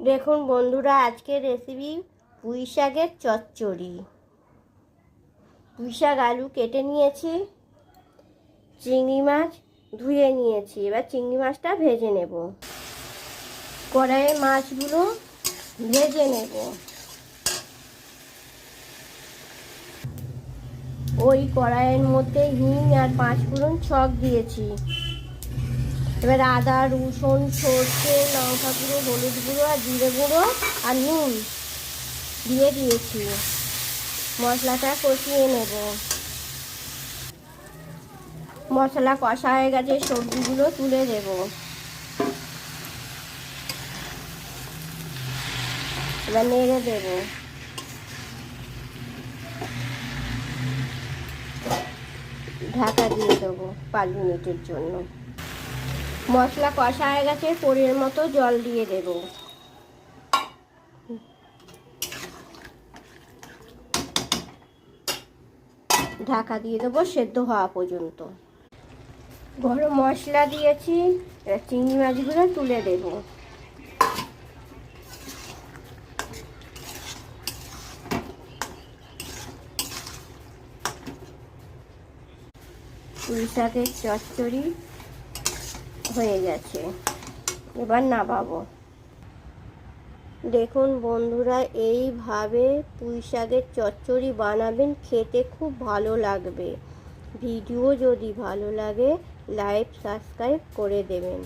দেখুন বন্ধুরা, আজকের রেসিপি পুঁই শাকের চচ্চড়ি। পুঁই শাক আলু কেটে নিয়েছি, চিংড়ি মাছ ধুয়ে নিয়েছি। এবার চিংড়ি মাছটা ভেজে নেব। কড়াইয়ে মাছগুলো ভেজে নেব। ওই কড়াইয়ের মধ্যে হিং আর 5 ফোড়ন ছক দিয়েছি। এবার আদা, রসুন, সর্ষে, লঙ্কা গুঁড়ো, হলুদ গুঁড়ো আর জিরে গুঁড়ো আর নুন দিয়ে দিয়েছি। মশলাটা কষিয়ে নেব। মশলা কষা হয়ে গেছে, সবজিগুলো তুলে দেব। এবার নেড়ে দেব। ঢাকা দিয়ে দেবো 5 মিনিটের জন্য। মশলা কষা হয়ে গেছে, পরিমাণ মতো জল দিয়ে দেব। ঢাকা দিয়ে দেবো সেদ্ধ হওয়া পর্যন্ত। গরম মশলা দিয়েছি, চিংড়ি মাছগুলো তুলে দেব। পুঁই শাকের চচ্চড়ি হয়ে গেছে, এবার নামাবো। দেখুন বন্ধুরা, এইভাবে পুঁই শাকের চচ্চড়ি বানাবেন, খেতে খুব ভালো লাগবে। ভিডিও যদি ভালো লাগে লাইক সাবস্ক্রাইব করে দেবেন।